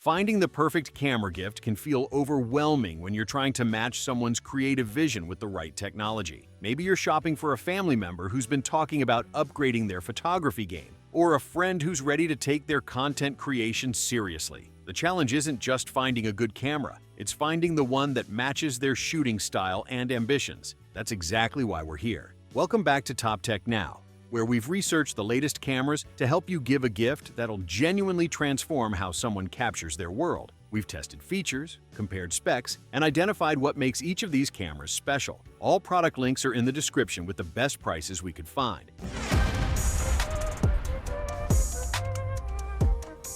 Finding the perfect camera gift can feel overwhelming when you're trying to match someone's creative vision with the right technology. Maybe you're shopping for a family member who's been talking about upgrading their photography game, or a friend who's ready to take their content creation seriously. The challenge isn't just finding a good camera, it's finding the one that matches their shooting style and ambitions. That's exactly why we're here. Welcome back to Top Tech Now, where we've researched the latest cameras to help you give a gift that'll genuinely transform how someone captures their world. We've tested features, compared specs, and identified what makes each of these cameras special. All product links are in the description with the best prices we could find.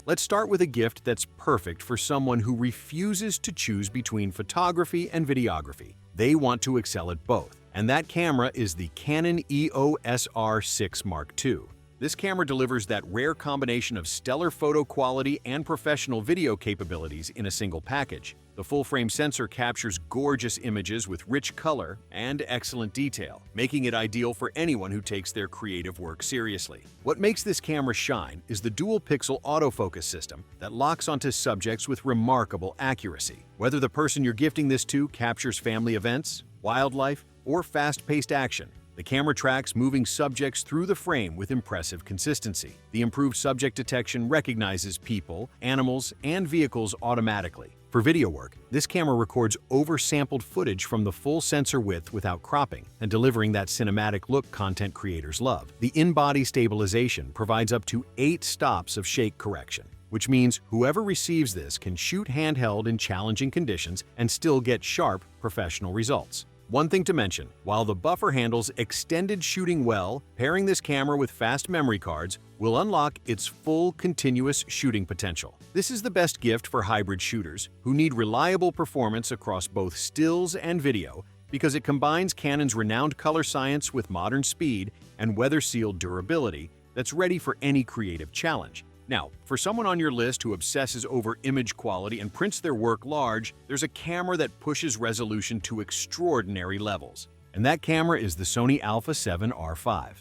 Let's start with a gift that's perfect for someone who refuses to choose between photography and videography. They want to excel at both. And that camera is the Canon EOS R6 Mark II. This camera delivers that rare combination of stellar photo quality and professional video capabilities in a single package. The full-frame sensor captures gorgeous images with rich color and excellent detail, making it ideal for anyone who takes their creative work seriously. What makes this camera shine is the dual-pixel autofocus system that locks onto subjects with remarkable accuracy. Whether the person you're gifting this to captures family events, wildlife, or fast-paced action, the camera tracks moving subjects through the frame with impressive consistency. The improved subject detection recognizes people, animals, and vehicles automatically. For video work, this camera records oversampled footage from the full sensor width without cropping and delivering that cinematic look content creators love. The in-body stabilization provides up to 8 stops of shake correction, which means whoever receives this can shoot handheld in challenging conditions and still get sharp, professional results. One thing to mention, while the buffer handles extended shooting well, pairing this camera with fast memory cards will unlock its full continuous shooting potential. This is the best gift for hybrid shooters who need reliable performance across both stills and video because it combines Canon's renowned color science with modern speed and weather-sealed durability that's ready for any creative challenge. Now, for someone on your list who obsesses over image quality and prints their work large, there's a camera that pushes resolution to extraordinary levels. And that camera is the Sony Alpha 7R5.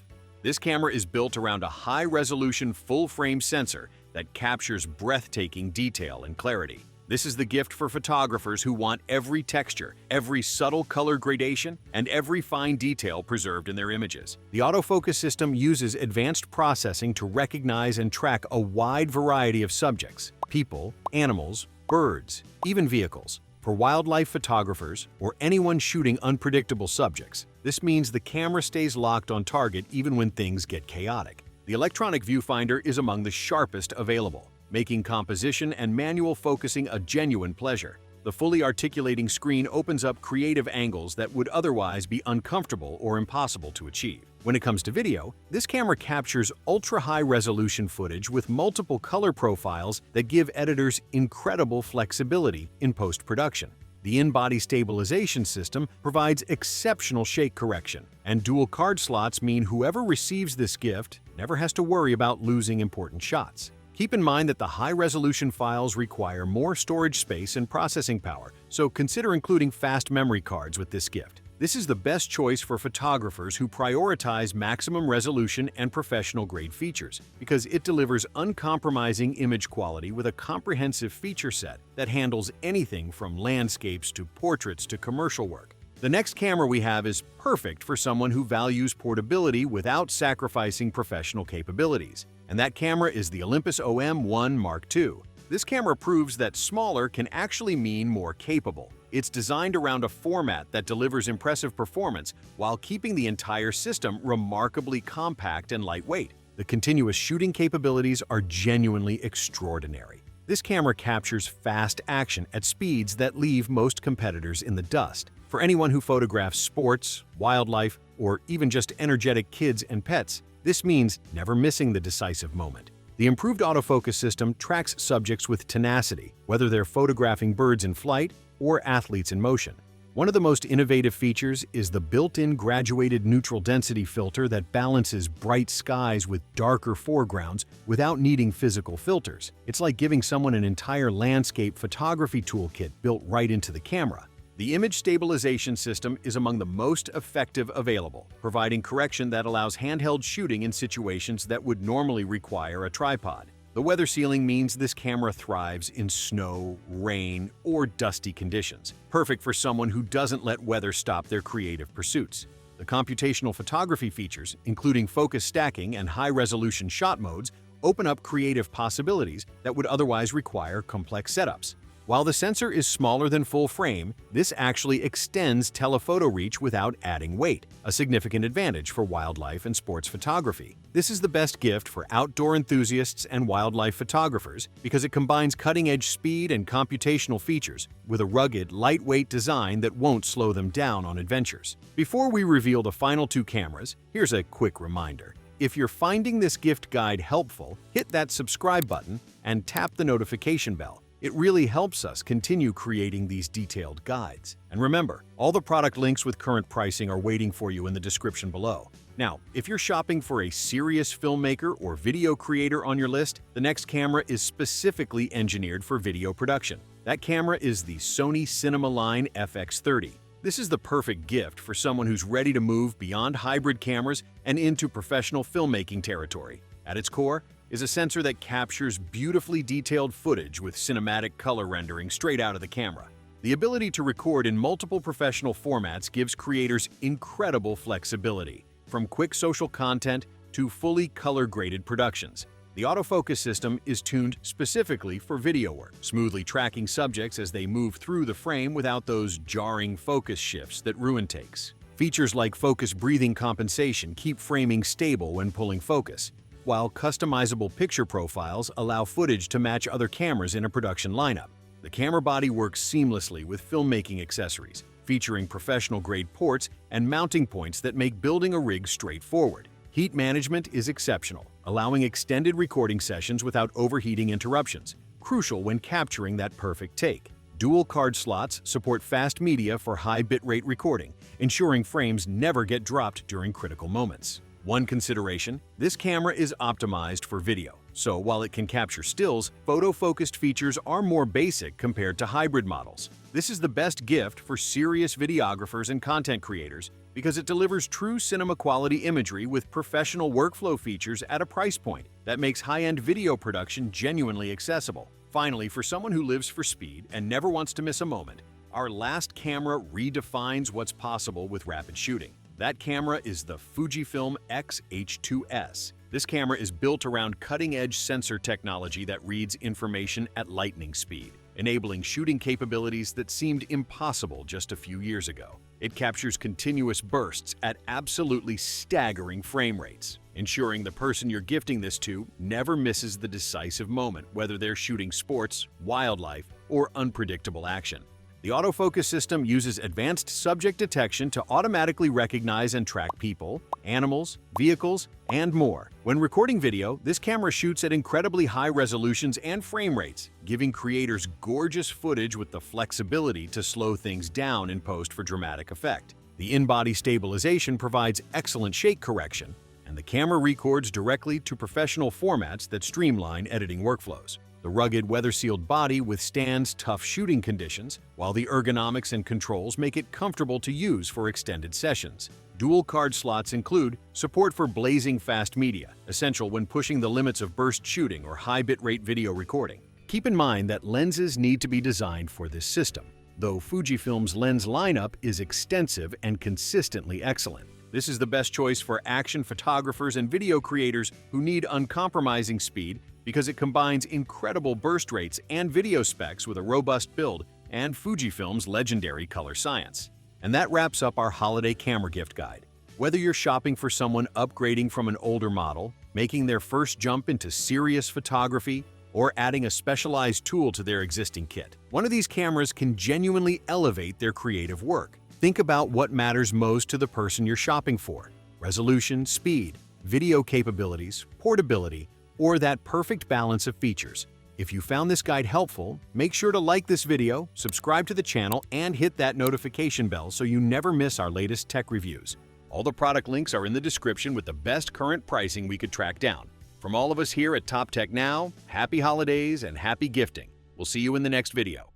This camera is built around a high-resolution full-frame sensor that captures breathtaking detail and clarity. This is the gift for photographers who want every texture, every subtle color gradation, and every fine detail preserved in their images. The autofocus system uses advanced processing to recognize and track a wide variety of subjects: people, animals, birds, even vehicles. For wildlife photographers or anyone shooting unpredictable subjects, this means the camera stays locked on target even when things get chaotic. The electronic viewfinder is among the sharpest available, making composition and manual focusing a genuine pleasure. The fully articulating screen opens up creative angles that would otherwise be uncomfortable or impossible to achieve. When it comes to video, this camera captures ultra-high resolution footage with multiple color profiles that give editors incredible flexibility in post-production. The in-body stabilization system provides exceptional shake correction, and dual card slots mean whoever receives this gift never has to worry about losing important shots. Keep in mind that the high-resolution files require more storage space and processing power, so consider including fast memory cards with this gift. This is the best choice for photographers who prioritize maximum resolution and professional-grade features, because it delivers uncompromising image quality with a comprehensive feature set that handles anything from landscapes to portraits to commercial work. The next camera we have is perfect for someone who values portability without sacrificing professional capabilities. And that camera is the Olympus OM1 Mark II. This camera proves that smaller can actually mean more capable. It's designed around a format that delivers impressive performance while keeping the entire system remarkably compact and lightweight. The continuous shooting capabilities are genuinely extraordinary. This camera captures fast action at speeds that leave most competitors in the dust. For anyone who photographs sports, wildlife, or even just energetic kids and pets, this means never missing the decisive moment. The improved autofocus system tracks subjects with tenacity, whether they're photographing birds in flight or athletes in motion. One of the most innovative features is the built-in graduated neutral density filter that balances bright skies with darker foregrounds without needing physical filters. It's like giving someone an entire landscape photography toolkit built right into the camera. The image stabilization system is among the most effective available, providing correction that allows handheld shooting in situations that would normally require a tripod. The weather sealing means this camera thrives in snow, rain, or dusty conditions, perfect for someone who doesn't let weather stop their creative pursuits. The computational photography features, including focus stacking and high-resolution shot modes, open up creative possibilities that would otherwise require complex setups. While the sensor is smaller than full frame, this actually extends telephoto reach without adding weight, a significant advantage for wildlife and sports photography. This is the best gift for outdoor enthusiasts and wildlife photographers because it combines cutting-edge speed and computational features with a rugged, lightweight design that won't slow them down on adventures. Before we reveal the final two cameras, here's a quick reminder. If you're finding this gift guide helpful, hit that subscribe button and tap the notification bell. It really helps us continue creating these detailed guides. And remember, all the product links with current pricing are waiting for you in the description below. Now, if you're shopping for a serious filmmaker or video creator on your list, the next camera is specifically engineered for video production. That camera is the Sony Cinema Line FX30. This is the perfect gift for someone who's ready to move beyond hybrid cameras and into professional filmmaking territory. At its core is a sensor that captures beautifully detailed footage with cinematic color rendering straight out of the camera. The ability to record in multiple professional formats gives creators incredible flexibility, from quick social content to fully color-graded productions. The autofocus system is tuned specifically for video work, smoothly tracking subjects as they move through the frame without those jarring focus shifts that ruin takes. Features like focus breathing compensation keep framing stable when pulling focus, while customizable picture profiles allow footage to match other cameras in a production lineup. The camera body works seamlessly with filmmaking accessories, featuring professional-grade ports and mounting points that make building a rig straightforward. Heat management is exceptional, allowing extended recording sessions without overheating interruptions, crucial when capturing that perfect take. Dual card slots support fast media for high bitrate recording, ensuring frames never get dropped during critical moments. One consideration, this camera is optimized for video, so while it can capture stills, photo-focused features are more basic compared to hybrid models. This is the best gift for serious videographers and content creators because it delivers true cinema-quality imagery with professional workflow features at a price point that makes high-end video production genuinely accessible. Finally, for someone who lives for speed and never wants to miss a moment, our last camera redefines what's possible with rapid shooting. That camera is the Fujifilm X-H2S. This camera is built around cutting-edge sensor technology that reads information at lightning speed, enabling shooting capabilities that seemed impossible just a few years ago. It captures continuous bursts at absolutely staggering frame rates, ensuring the person you're gifting this to never misses the decisive moment, whether they're shooting sports, wildlife, or unpredictable action. The autofocus system uses advanced subject detection to automatically recognize and track people, animals, vehicles, and more. When recording video, this camera shoots at incredibly high resolutions and frame rates, giving creators gorgeous footage with the flexibility to slow things down in post for dramatic effect. The in-body stabilization provides excellent shake correction, and the camera records directly to professional formats that streamline editing workflows. The rugged, weather-sealed body withstands tough shooting conditions, while the ergonomics and controls make it comfortable to use for extended sessions. Dual card slots include support for blazing fast media, essential when pushing the limits of burst shooting or high bitrate video recording. Keep in mind that lenses need to be designed for this system, though Fujifilm's lens lineup is extensive and consistently excellent. This is the best choice for action photographers and video creators who need uncompromising speed because it combines incredible burst rates and video specs with a robust build and Fujifilm's legendary color science. And that wraps up our holiday camera gift guide. Whether you're shopping for someone upgrading from an older model, making their first jump into serious photography, or adding a specialized tool to their existing kit, one of these cameras can genuinely elevate their creative work. Think about what matters most to the person you're shopping for: resolution, speed, video capabilities, portability, or that perfect balance of features. If you found this guide helpful, make sure to like this video, subscribe to the channel, and hit that notification bell so you never miss our latest tech reviews. All the product links are in the description with the best current pricing we could track down. From all of us here at Top Tech Now, happy holidays and happy gifting. We'll see you in the next video.